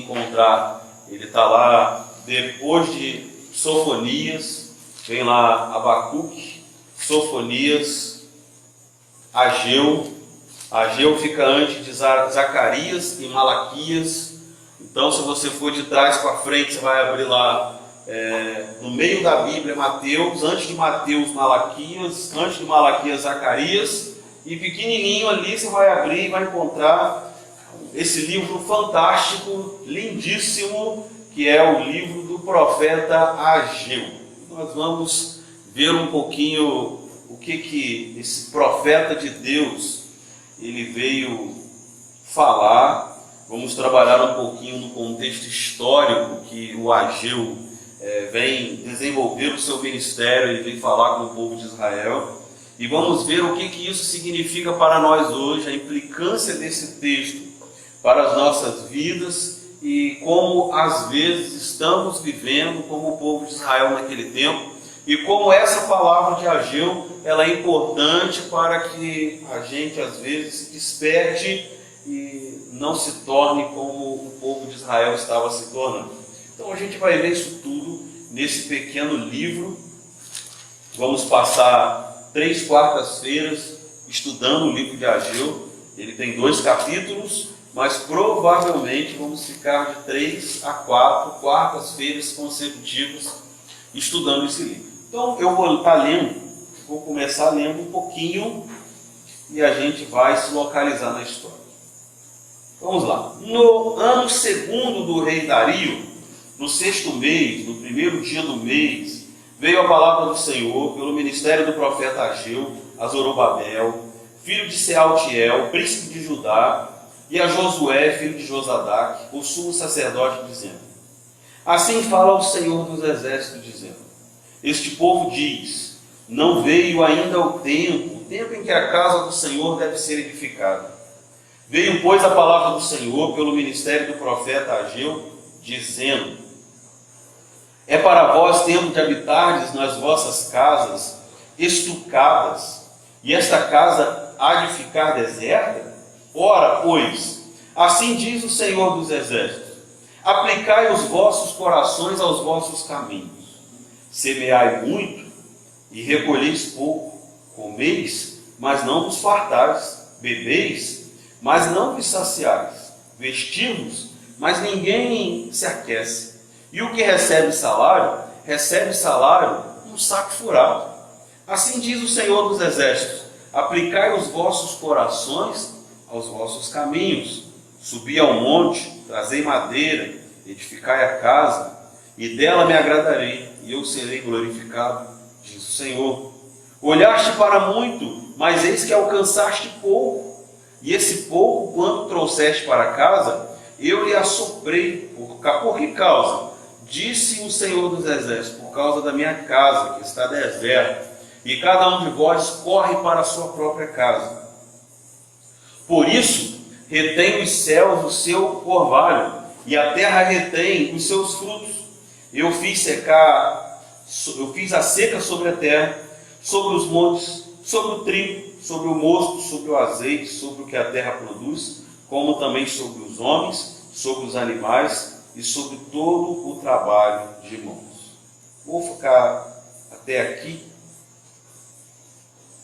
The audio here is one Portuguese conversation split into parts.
encontrar, ele está lá depois de Sofonias, vem lá Abacuque, Sofonias, Ageu. Ageu fica antes de Zacarias e Malaquias. Então, se você for de trás para frente, você vai abrir lá no meio da Bíblia Mateus, antes de Mateus Malaquias, antes de Malaquias Zacarias, e pequenininho ali você vai abrir e vai encontrar esse livro fantástico, lindíssimo, que é o livro do profeta Ageu. Nós vamos ver um pouquinho o que esse profeta de Deus ele veio falar. Vamos trabalhar um pouquinho no contexto histórico que o Ageu vem desenvolver o seu ministério, ele vem falar com o povo de Israel. E vamos ver o que isso significa para nós hoje, a implicância desse texto para as nossas vidas e como às vezes estamos vivendo como o povo de Israel naquele tempo e como essa palavra de Ageu ela é importante para que a gente às vezes se desperte e não se torne como o povo de Israel estava se tornando. Então a gente vai ver isso tudo nesse pequeno livro. Vamos passar 3 quartas-feiras estudando o livro de Ageu. Ele tem 2 capítulos, mas provavelmente vamos ficar de 3 a 4 quartas-feiras consecutivas estudando esse livro. Então eu vou estar lendo, vou começar lendo um pouquinho e a gente vai se localizar na história. Vamos lá. No ano 2º do rei Dario, no 6º mês, no 1º dia do mês, veio a palavra do Senhor pelo ministério do profeta Ageu a Zorobabel, filho de Sealtiel, príncipe de Judá, e a Josué, filho de Josadaque, o sumo sacerdote, dizendo: Assim fala o Senhor dos exércitos, dizendo: Este povo diz, não veio ainda o tempo em que a casa do Senhor deve ser edificada. Veio, pois, a palavra do Senhor pelo ministério do profeta Ageu, dizendo: É para vós tempo de habitardes nas vossas casas estucadas, e esta casa há de ficar deserta? Ora, pois, assim diz o Senhor dos exércitos: Aplicai os vossos corações aos vossos caminhos. Semeai muito e recolheis pouco. Comeis, mas não vos fartais. Bebeis, mas não vos saciais. Vestivos, mas ninguém se aquece. E o que recebe salário um saco furado. Assim diz o Senhor dos exércitos: Aplicai os vossos corações aos vossos caminhos. Subi ao monte, trazei madeira, edificai a casa, e dela me agradarei, e eu serei glorificado, diz o Senhor. Olhaste para muito, mas eis que alcançaste pouco, e esse pouco, quando trouxeste para casa, eu lhe assoprei. Por que causa? Disse o Senhor dos exércitos: por causa da minha casa, que está deserta, e cada um de vós corre para a sua própria casa. Por isso, retém os céus o seu orvalho, e a terra retém os seus frutos. Eu fiz a seca sobre a terra, sobre os montes, sobre o trigo, sobre o mosto, sobre o azeite, sobre o que a terra produz, como também sobre os homens, sobre os animais e sobre todo o trabalho de mãos. Vou ficar até aqui,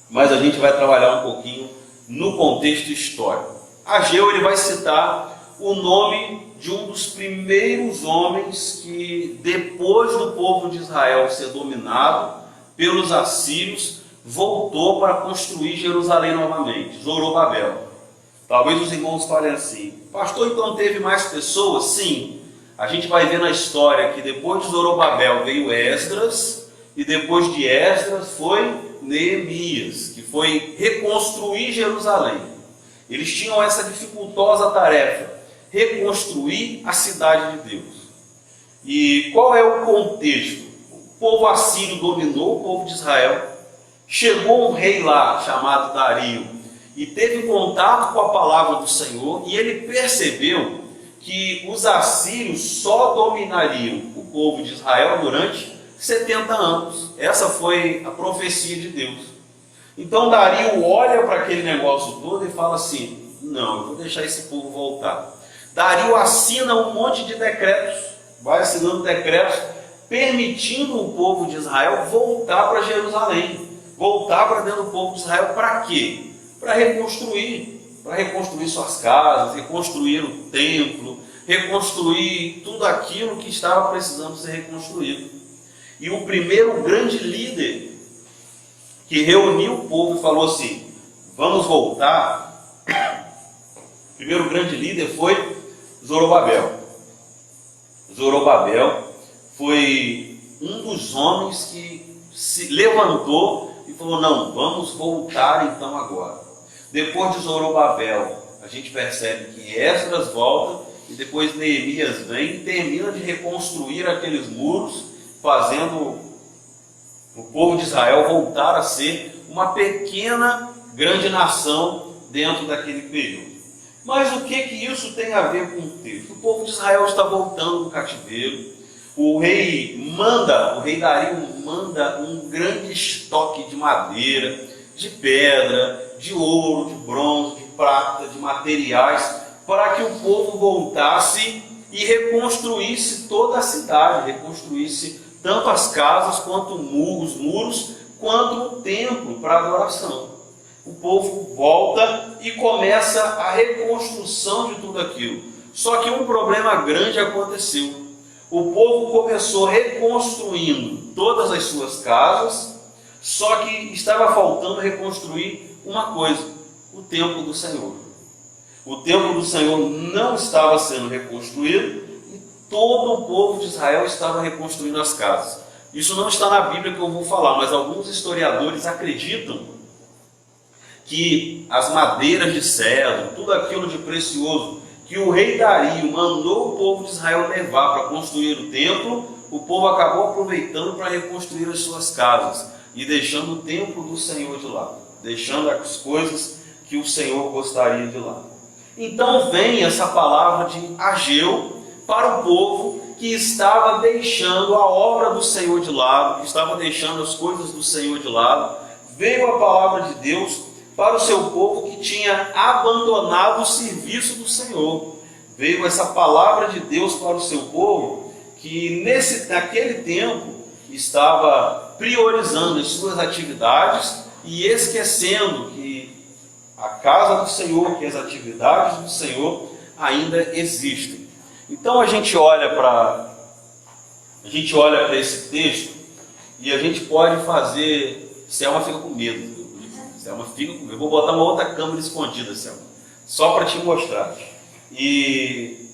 mas a gente vai trabalhar um pouquinho no contexto histórico. Ageu ele vai citar o nome de um dos primeiros homens que, depois do povo de Israel ser dominado pelos assírios, voltou para construir Jerusalém novamente, Zorobabel. Talvez os irmãos falem assim: pastor, então teve mais pessoas? Sim, a gente vai ver na história que depois de Zorobabel veio Esdras, e depois de Esdras foi Neemias, que foi reconstruir Jerusalém. Eles tinham essa dificultosa tarefa, reconstruir a cidade de Deus. E qual é o contexto? O povo assírio dominou o povo de Israel, chegou um rei lá chamado Dario, e teve contato com a palavra do Senhor, e ele percebeu que os assírios só dominariam o povo de Israel durante 70 anos. Essa foi a profecia de Deus. Então Dario olha para aquele negócio todo e fala assim: não, eu vou deixar esse povo voltar. Dario assina um monte de decretos, vai assinando decretos, permitindo o povo de Israel voltar para Jerusalém, voltar para dentro do povo de Israel. Para quê? Para reconstruir suas casas, reconstruir o templo, reconstruir tudo aquilo que estava precisando ser reconstruído. E o primeiro grande líder que reuniu o povo e falou assim: vamos voltar. O primeiro grande líder foi Zorobabel. Zorobabel foi um dos homens que se levantou e falou: não, vamos voltar então agora. Depois de Zorobabel, a gente percebe que Esdras volta, e depois Neemias vem e termina de reconstruir aqueles muros, fazendo o povo de Israel voltar a ser uma pequena, grande nação dentro daquele período. Mas o que isso tem a ver com o texto? O povo de Israel está voltando do cativeiro. O rei Dario manda um grande estoque de madeira, de pedra, de ouro, de bronze, de prata, de materiais, para que o povo voltasse e reconstruísse toda a cidade, reconstruísse tanto as casas, quanto os muros, quanto o templo para adoração. O povo volta e começa a reconstrução de tudo aquilo. Só que um problema grande aconteceu. O povo começou reconstruindo todas as suas casas, só que estava faltando reconstruir uma coisa: o templo do Senhor. O templo do Senhor não estava sendo reconstruído e todo o povo de Israel estava reconstruindo as casas. Isso não está na Bíblia que eu vou falar, mas alguns historiadores acreditam que as madeiras de cedro, tudo aquilo de precioso que o rei Dario mandou o povo de Israel levar para construir o templo, o povo acabou aproveitando para reconstruir as suas casas e deixando o templo do Senhor de lado, deixando as coisas que o Senhor gostaria de lado. Então vem essa palavra de Ageu para o povo que estava deixando a obra do Senhor de lado, que estava deixando as coisas do Senhor de lado. Veio a palavra de Deus para o seu povo que tinha abandonado o serviço do Senhor. Veio essa palavra de Deus para o seu povo que naquele tempo estava priorizando as suas atividades e esquecendo que a casa do Senhor, que as atividades do Senhor ainda existem. Então a gente olha para esse texto e a gente pode fazer... Selma fica com medo. Selma fica com medo. Eu vou botar uma outra câmera escondida, Selma, só para te mostrar. E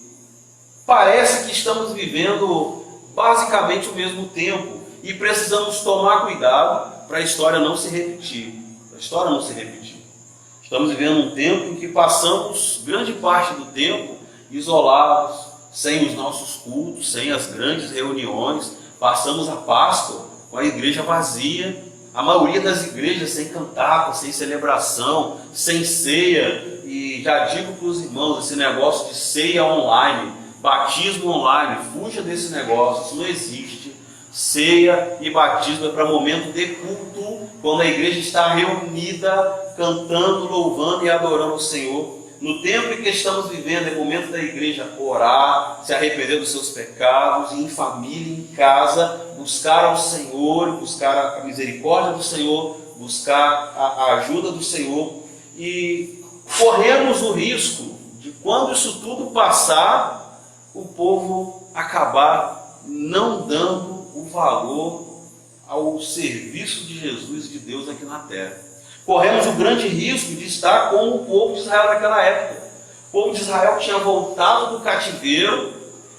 parece que estamos vivendo basicamente o mesmo tempo e precisamos tomar cuidado para a história não se repetir. Estamos vivendo um tempo em que passamos grande parte do tempo isolados, sem os nossos cultos, sem as grandes reuniões. Passamos a Páscoa com a igreja vazia, a maioria das igrejas sem cantata, sem celebração, sem ceia. E já digo para os irmãos, esse negócio de ceia online, batismo online, fuja desse negócio, isso não existe. Ceia e batismo é para momento de culto, quando a igreja está reunida, cantando, louvando e adorando o Senhor. No tempo em que estamos vivendo, é momento da igreja orar, se arrepender dos seus pecados, e em família, em casa, buscar ao Senhor, buscar a misericórdia do Senhor, buscar a ajuda do Senhor. E corremos o risco de, quando isso tudo passar, o povo acabar não dando o valor ao serviço de Jesus e de Deus aqui na terra. Corremos o grande risco de estar com o povo de Israel naquela época. O povo de Israel tinha voltado do cativeiro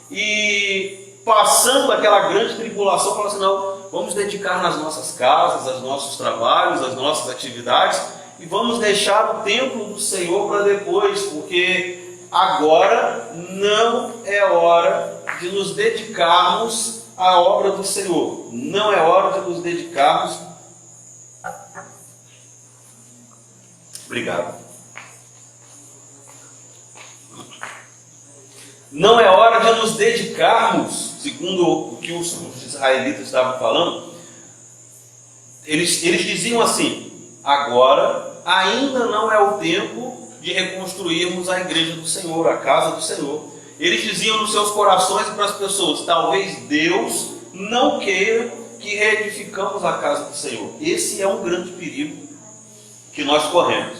e, passando aquela grande tribulação, falou assim: não, vamos dedicar nas nossas casas, aos nossos trabalhos, às nossas atividades, e vamos deixar o templo do Senhor para depois, porque agora não é hora de nos dedicarmos à obra do Senhor. Não é hora de nos dedicarmos. Obrigado. Não é hora de nos dedicarmos, segundo o que os israelitas estavam falando. Eles diziam assim: agora ainda não é o tempo de reconstruirmos a igreja do Senhor, a casa do Senhor. Eles diziam nos seus corações e para as pessoas: talvez Deus não queira que reedificamos a casa do Senhor. Esse é um grande perigo que nós corremos.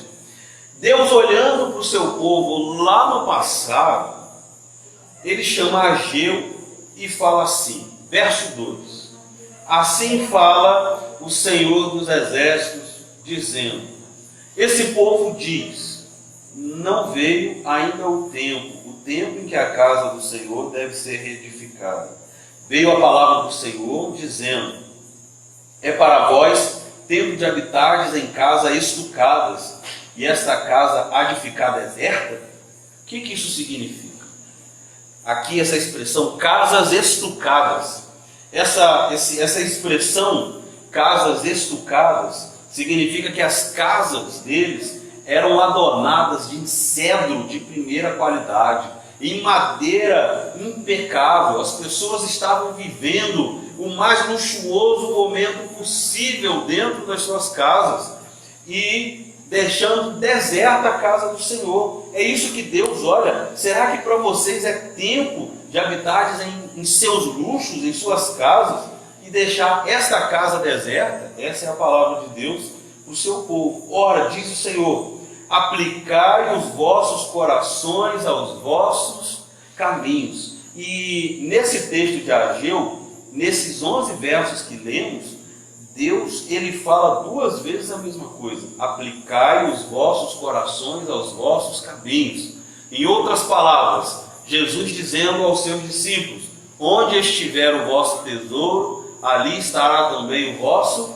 Deus, olhando para o seu povo lá no passado, ele chama Ageu e fala assim, verso 2: assim fala o Senhor dos Exércitos, dizendo: esse povo diz, não veio ainda o tempo em que a casa do Senhor deve ser reedificada. Veio a palavra do Senhor, dizendo: é para vós tempo de habitardes em casas estucadas, e esta casa há de ficar deserta? O que isso significa? Aqui essa expressão, casas estucadas, essa expressão, casas estucadas, significa que as casas deles eram adornadas de cedro de primeira qualidade, em madeira impecável. As pessoas estavam vivendo o mais luxuoso momento possível dentro das suas casas e deixando deserta a casa do Senhor. É isso que Deus olha. Será que para vocês é tempo de habitar em seus luxos, em suas casas, e deixar esta casa deserta? Essa é a palavra de Deus para o seu povo. Ora, diz o Senhor: aplicai os vossos corações aos vossos caminhos. E nesse texto de Ageu, nesses 11 versos que lemos, Deus, ele fala 2 vezes a mesma coisa: aplicai os vossos corações aos vossos caminhos. Em outras palavras, Jesus dizendo aos seus discípulos: onde estiver o vosso tesouro, ali estará também o vosso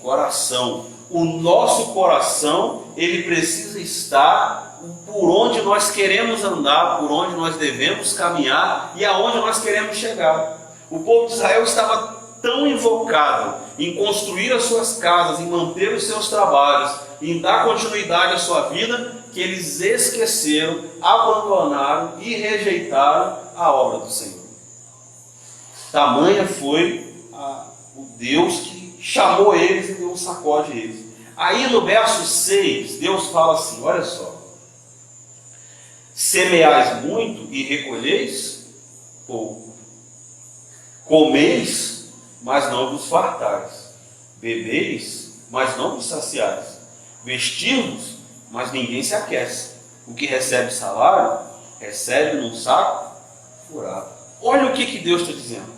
coração. O nosso coração, ele precisa estar por onde nós queremos andar, por onde nós devemos caminhar e aonde nós queremos chegar. O povo de Israel estava tão invocado em construir as suas casas, em manter os seus trabalhos, em dar continuidade à sua vida, que eles esqueceram, abandonaram e rejeitaram a obra do Senhor. Tamanha foi o Deus que chamou eles e deu um sacode a eles. Aí no verso 6, Deus fala assim, olha só: semeais muito e recolheis pouco, comeis, mas não vos fartais, bebeis, mas não vos saciais, vestimos, mas ninguém se aquece. O que recebe salário, recebe num saco furado. Olha o que Deus está dizendo.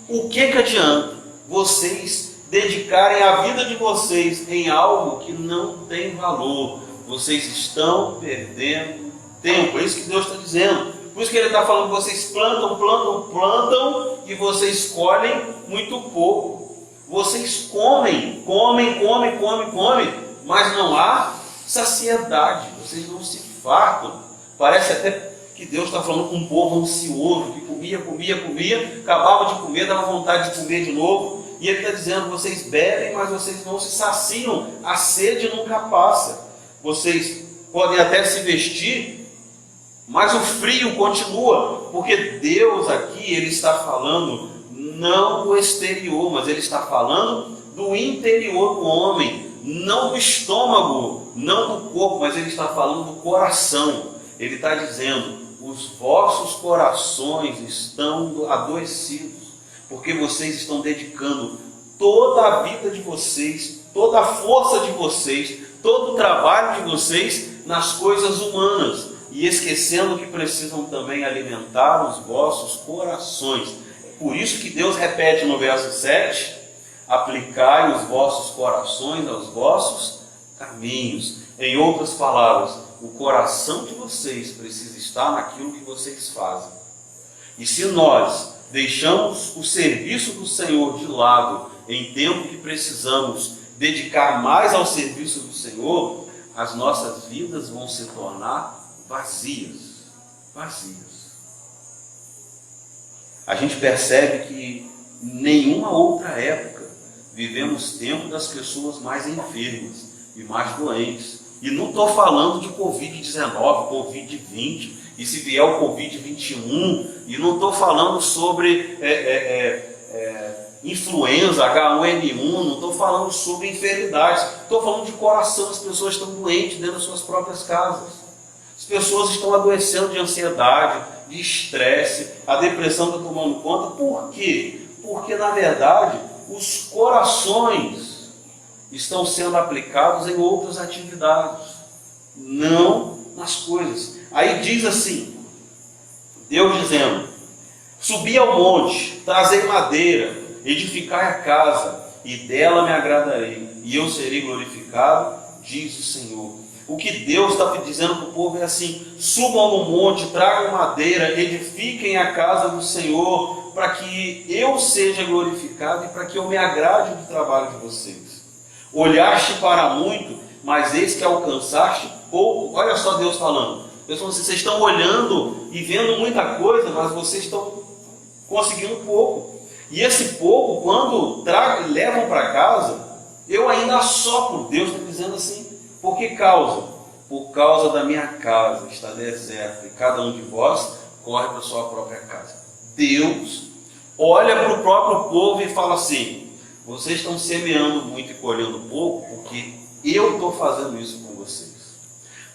O que adianta vocês dedicarem a vida de vocês em algo que não tem valor? Vocês estão perdendo tempo. É isso que Deus está dizendo. Por isso que Ele está falando que vocês plantam e vocês colhem muito pouco. Vocês comem, mas não há saciedade. Vocês não se fartam. Parece até que Deus está falando com um povo ansioso, que comia, acabava de comer, dava vontade de comer de novo. E Ele está dizendo: vocês bebem, mas vocês não se saciam, a sede nunca passa. Vocês podem até se vestir, mas o frio continua, porque Deus aqui, Ele está falando não do exterior, mas Ele está falando do interior do homem, não do estômago, não do corpo, mas Ele está falando do coração. Ele está dizendo: os vossos corações estão adoecidos, porque vocês estão dedicando toda a vida de vocês, toda a força de vocês, todo o trabalho de vocês nas coisas humanas, e esquecendo que precisam também alimentar os vossos corações. Por isso que Deus repete no verso 7, aplicai os vossos corações aos vossos caminhos. Em outras palavras, o coração de vocês precisa estar naquilo que vocês fazem. E se nós deixamos o serviço do Senhor de lado, em tempo que precisamos dedicar mais ao serviço do Senhor, as nossas vidas vão se tornar vazias. A gente percebe que em nenhuma outra época vivemos tempo das pessoas mais enfermas e mais doentes. E não estou falando de Covid-19, Covid-20, e se vier o Covid-21, e não estou falando sobre influenza, H1N1, não estou falando sobre enfermidades, estou falando de coração. As pessoas estão doentes dentro das suas próprias casas. As pessoas estão adoecendo de ansiedade, de estresse, a depressão está tomando conta. Por quê? Porque, na verdade, os corações estão sendo aplicados em outras atividades, não nas coisas. Aí diz assim, Deus dizendo: subi ao monte, trazei madeira, edificai a casa, e dela me agradarei, e eu serei glorificado, diz o Senhor. O que Deus está dizendo para o povo é assim: subam no monte, tragam madeira, edifiquem a casa do Senhor, para que eu seja glorificado e para que eu me agrade do trabalho de vocês. Olhaste para muito, mas eis que alcançaste pouco. Olha só Deus falando. Pessoal, vocês estão olhando e vendo muita coisa, mas vocês estão conseguindo pouco. E esse pouco, quando levam para casa, eu ainda assopro. Deus está dizendo assim: por que causa? Por causa da minha casa está deserta e cada um de vós corre para a sua própria casa. Deus olha para o próprio povo e fala assim: vocês estão semeando muito e colhendo pouco, porque eu estou fazendo isso com vocês.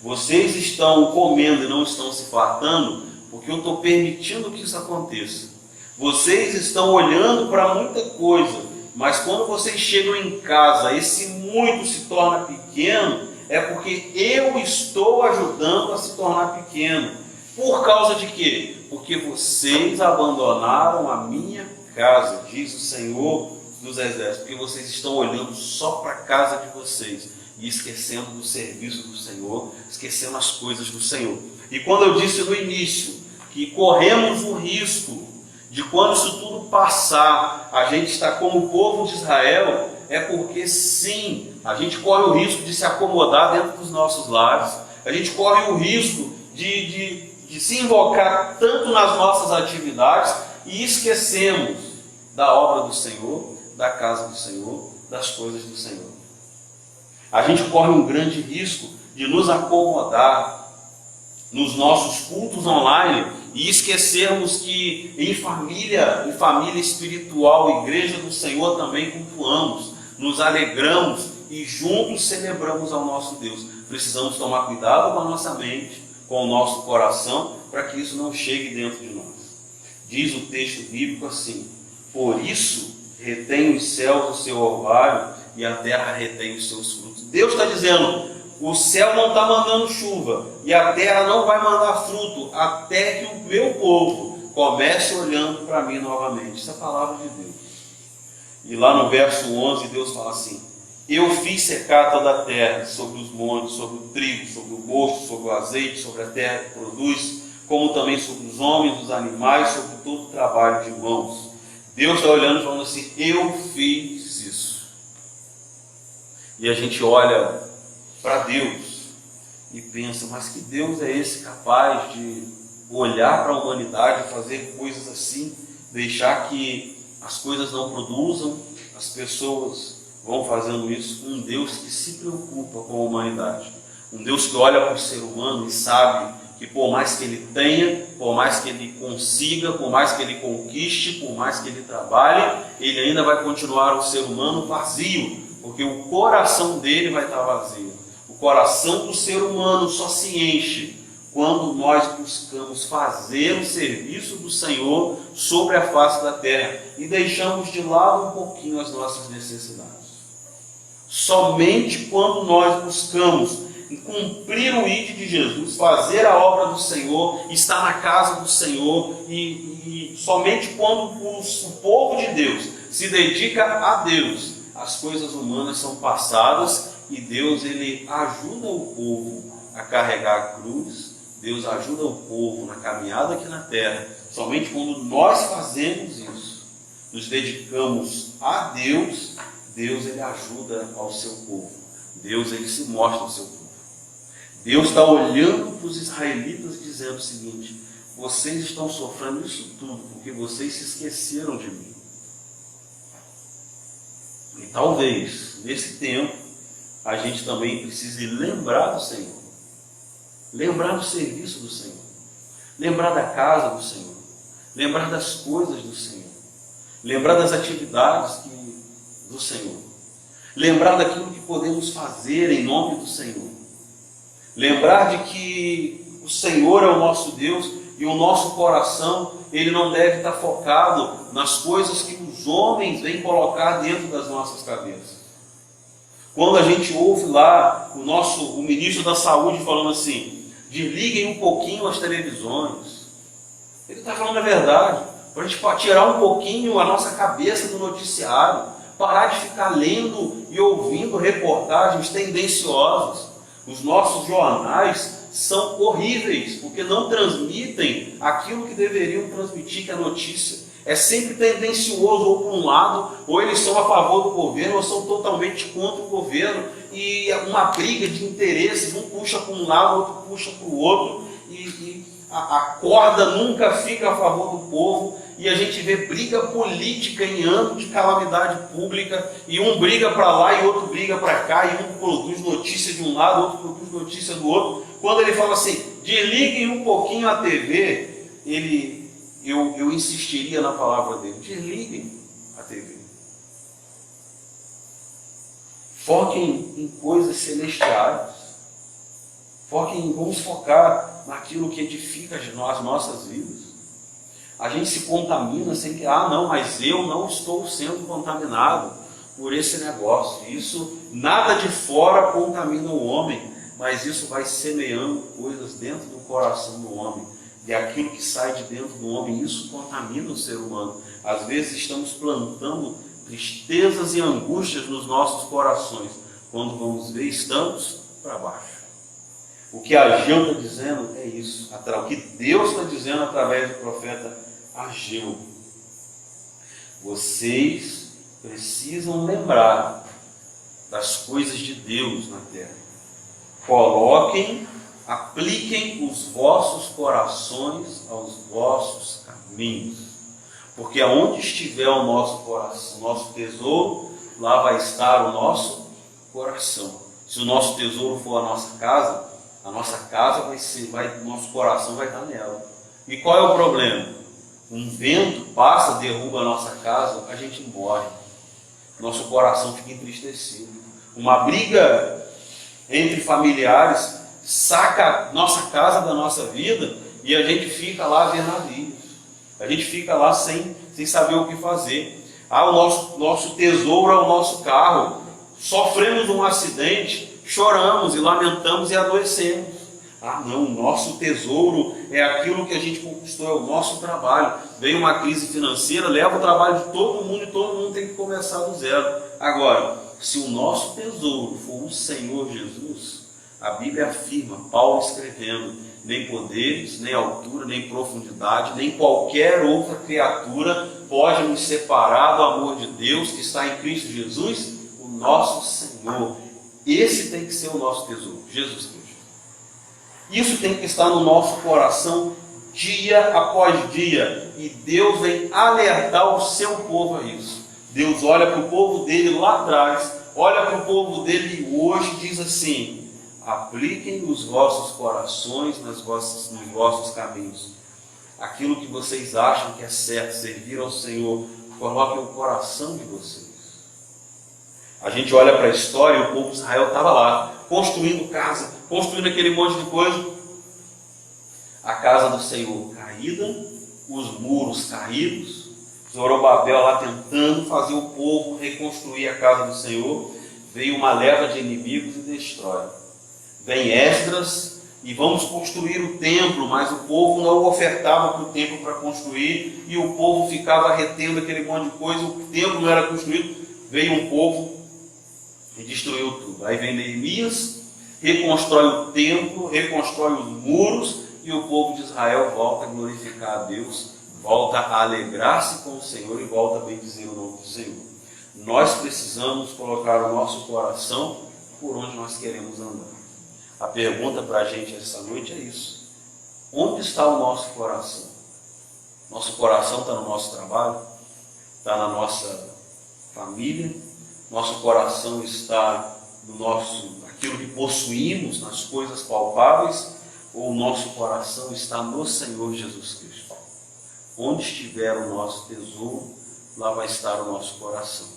Vocês estão comendo e não estão se fartando, porque eu estou permitindo que isso aconteça. Vocês estão olhando para muita coisa, mas quando vocês chegam em casa, esse muito se torna pequeno, é porque eu estou ajudando a se tornar pequeno. Por causa de quê? Porque vocês abandonaram a minha casa, diz o Senhor dos Exércitos, porque vocês estão olhando só para a casa de vocês e esquecendo do serviço do Senhor, esquecendo as coisas do Senhor. E quando eu disse no início que corremos o risco de, quando isso tudo passar, a gente está como o povo de Israel, é porque sim, a gente corre o risco de se acomodar dentro dos nossos lares, a gente corre o risco de se invocar tanto nas nossas atividades e esquecemos da obra do Senhor, da casa do Senhor, das coisas do Senhor. A gente corre um grande risco de nos acomodar nos nossos cultos online e esquecermos que em família espiritual, igreja do Senhor, também cultuamos, nos alegramos e juntos celebramos ao nosso Deus. Precisamos tomar cuidado com a nossa mente, com o nosso coração, para que isso não chegue dentro de nós. Diz o texto bíblico assim: por isso retém os céus o seu orvalho e a terra retém os seus frutos. Deus está dizendo: o céu não está mandando chuva e a terra não vai mandar fruto até que o meu povo comece olhando para mim novamente. Isso é a palavra de Deus. E lá no verso 11 Deus fala assim: eu fiz secar toda a terra, sobre os montes, sobre o trigo, sobre o mosto, sobre o azeite, sobre a terra que produz, como também sobre os homens, os animais, sobre todo o trabalho de mãos. Deus está olhando e falando assim: eu fiz isso. E a gente olha para Deus e pensa: mas que Deus é esse capaz de olhar para a humanidade e fazer coisas assim, deixar que as coisas não produzam, as pessoas vão fazendo isso? Um Deus que se preocupa com a humanidade, um Deus que olha para o ser humano e sabe que por mais que ele tenha, por mais que ele consiga, por mais que ele conquiste, por mais que ele trabalhe, ele ainda vai continuar um ser humano vazio, porque o coração dele vai estar vazio. O coração do ser humano só se enche quando nós buscamos fazer o serviço do Senhor sobre a face da terra e deixamos de lado um pouquinho as nossas necessidades. Somente quando nós buscamos cumprir o ID de Jesus, fazer a obra do Senhor, estar na casa do Senhor, e somente quando o povo de Deus se dedica a Deus, as coisas humanas são passadas e Deus ele ajuda o povo a carregar a cruz. Deus ajuda o povo na caminhada aqui na terra. Somente quando nós fazemos isso, nos dedicamos a Deus, Deus ele ajuda ao seu povo. Deus ele se mostra ao seu povo. Deus está olhando para os israelitas dizendo o seguinte: vocês estão sofrendo isso tudo porque vocês se esqueceram de mim. E talvez, nesse tempo, a gente também precise lembrar do Senhor. Lembrar do serviço do Senhor. Lembrar da casa do Senhor. Lembrar das coisas do Senhor. Lembrar das atividades do Senhor. Lembrar daquilo que podemos fazer em nome do Senhor. Lembrar de que o Senhor é o nosso Deus E o nosso coração, ele não deve estar focado nas coisas que os homens vêm colocar dentro das nossas cabeças. Quando a gente ouve lá o ministro da Saúde falando assim, desliguem um pouquinho as televisões, ele está falando a verdade, para a gente tirar um pouquinho a nossa cabeça do noticiário, parar de ficar lendo e ouvindo reportagens tendenciosas. Os nossos jornais são horríveis, porque não transmitem aquilo que deveriam transmitir, que é a notícia. É sempre tendencioso, ou para um lado, ou eles são a favor do governo, ou são totalmente contra o governo, e é uma briga de interesses, um puxa para um lado, outro puxa para o outro, e a corda nunca fica a favor do povo, e a gente vê briga política em ano de calamidade pública, e um briga para lá e outro briga para cá, e um produz notícia de um lado, outro produz notícia do outro. Quando ele fala assim, desliguem um pouquinho a TV, eu insistiria na palavra dele, desliguem a TV. Foquem em coisas celestiais. Vamos focar naquilo que edifica as nossas vidas. A gente se contamina sem que, não, mas eu não estou sendo contaminado por esse negócio. Isso, nada de fora contamina o homem, mas isso vai semeando coisas dentro do coração do homem. E aquilo que sai de dentro do homem, isso contamina o ser humano. Às vezes estamos plantando tristezas e angústias nos nossos corações. Quando vamos ver, estamos para baixo. O que Ageu está dizendo é isso. O que Deus está dizendo através do profeta Ageu. Vocês precisam lembrar das coisas de Deus na terra. Apliquem os vossos corações aos vossos caminhos. Porque aonde estiver o nosso coração, o nosso tesouro, lá vai estar o nosso coração. Se o nosso tesouro for a nossa casa o nosso coração vai estar nela. E qual é o problema? Um vento passa, derruba a nossa casa, a gente morre. Nosso coração fica entristecido. Uma briga entre familiares saca nossa casa da nossa vida e a gente fica lá vendo navios. A gente fica lá sem saber o que fazer. O nosso tesouro é o nosso carro. Sofremos um acidente, choramos e lamentamos e adoecemos. Não, o nosso tesouro é aquilo que a gente conquistou, é o nosso trabalho. Vem uma crise financeira, leva o trabalho de todo mundo e todo mundo tem que começar do zero. Agora, se o nosso tesouro for o Senhor Jesus, a Bíblia afirma, Paulo escrevendo, nem poderes, nem altura, nem profundidade, nem qualquer outra criatura pode nos separar do amor de Deus que está em Cristo Jesus, o nosso Senhor. Esse tem que ser o nosso tesouro, Jesus Cristo. Isso tem que estar no nosso coração dia após dia. E Deus vem alertar o seu povo a isso. Deus olha para o povo dele lá atrás, olha para o povo dele hoje e diz assim: apliquem os vossos corações nos vossos caminhos. Aquilo que vocês acham que é certo, servir ao Senhor, coloquem o coração de vocês. A gente olha para a história, o povo de Israel estava lá, construindo casa, construindo aquele monte de coisa. A casa do Senhor caída, os muros caídos, Zorobabel lá tentando fazer o povo reconstruir a casa do Senhor. Veio uma leva de inimigos e destrói. Vem Esdras e vamos construir o templo, mas o povo não ofertava para o templo para construir e o povo ficava retendo aquele monte de coisa, o templo não era construído. Veio um povo e destruiu tudo. Aí vem Neemias, reconstrói o templo, reconstrói os muros e o povo de Israel volta a glorificar a Deus, volta a alegrar-se com o Senhor e volta a bendizer o nome do Senhor. Nós precisamos colocar o nosso coração por onde nós queremos andar. A pergunta para a gente essa noite é isso: onde está o nosso coração? Nosso coração está no nosso trabalho? Está na nossa família? Nosso coração está aquilo que possuímos, nas coisas palpáveis? Ou o nosso coração está no Senhor Jesus Cristo? Onde estiver o nosso tesouro, lá vai estar o nosso coração.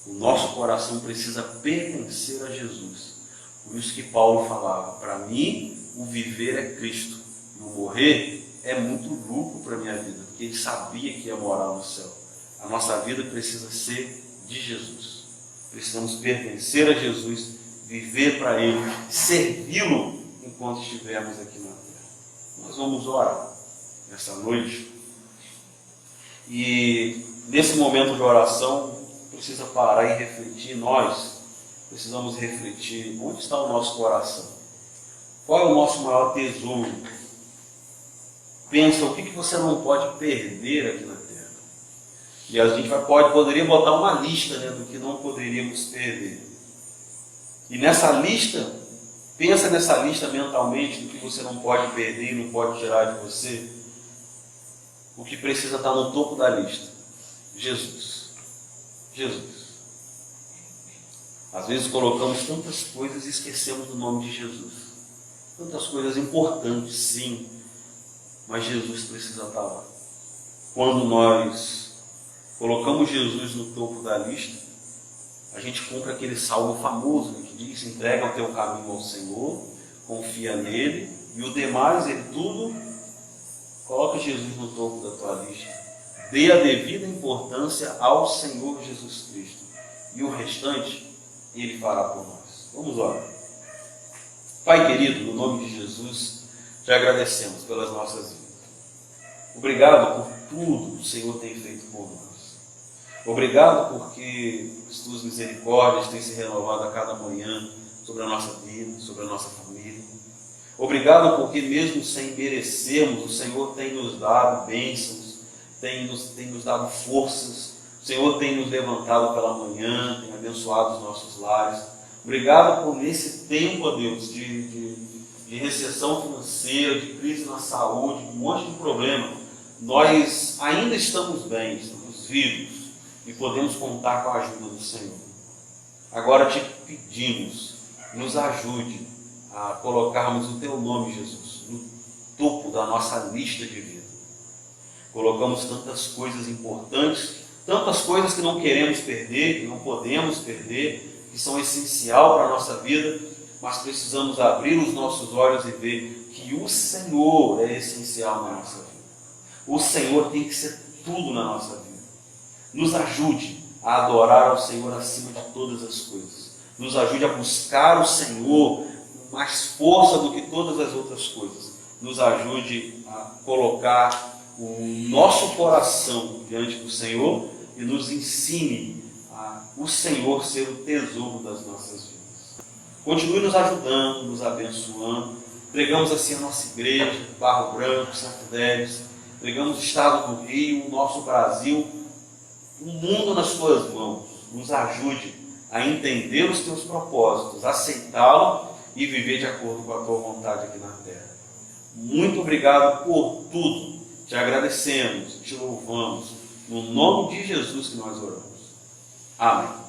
O nosso coração precisa pertencer a Jesus. Por isso que Paulo falava: para mim o viver é Cristo e o morrer é muito lucro para a minha vida, porque ele sabia que ia morar no céu. A nossa vida precisa ser de Jesus. Precisamos pertencer a Jesus, viver para Ele, servi-lo enquanto estivermos aqui na terra. Nós vamos orar nessa noite. E nesse momento de oração, precisa parar e refletir. Nós precisamos refletir onde está o nosso coração. Qual é o nosso maior tesouro? Pensa o que você não pode perder aqui na terra. E a gente poderia botar uma lista, né, do que não poderíamos perder. E nessa lista, pensa nessa lista mentalmente do que você não pode perder e não pode tirar de você. O que precisa estar no topo da lista? Jesus. Jesus. Às vezes colocamos tantas coisas e esquecemos do nome de Jesus. Tantas coisas importantes, sim, mas Jesus precisa estar lá. Quando nós colocamos Jesus no topo da lista, a gente cumpre aquele salmo famoso, né, que diz: entrega o teu caminho ao Senhor, confia nele, e o demais, ele tudo, coloca Jesus no topo da tua lista. Dê a devida importância ao Senhor Jesus Cristo, e o restante Ele fará por nós. Vamos orar. Pai querido, no nome de Jesus, te agradecemos pelas nossas vidas. Obrigado por tudo que o Senhor tem feito por nós. Obrigado porque as tuas misericórdias têm se renovado a cada manhã sobre a nossa vida, sobre a nossa família. Obrigado porque mesmo sem merecermos, o Senhor tem nos dado bênçãos, tem nos dado forças. O Senhor tem nos levantado pela manhã, tem abençoado os nossos lares. Obrigado por nesse tempo, ó Deus, de recessão financeira, de crise na saúde, um monte de problema. Nós ainda estamos bem, estamos vivos e podemos contar com a ajuda do Senhor. Agora te pedimos, nos ajude a colocarmos o teu nome, Jesus, no topo da nossa lista de vida. Colocamos tantas coisas importantes, tantas coisas que não queremos perder, que não podemos perder, que são essencial para a nossa vida, mas precisamos abrir os nossos olhos e ver que o Senhor é essencial na nossa vida. O Senhor tem que ser tudo na nossa vida. Nos ajude a adorar ao Senhor acima de todas as coisas. Nos ajude a buscar o Senhor com mais força do que todas as outras coisas. Nos ajude a colocar o nosso coração diante do Senhor e nos ensine a o Senhor ser o tesouro das nossas vidas. Continue nos ajudando, nos abençoando. Pregamos assim a nossa igreja, Barro Branco, Santo Délis. Pregamos o estado do Rio, o nosso Brasil, o mundo nas tuas mãos. Nos ajude a entender os teus propósitos, aceitá-lo e viver de acordo com a tua vontade aqui na terra. Muito obrigado por tudo. Te agradecemos, te louvamos. No nome de Jesus que nós oramos. Amém.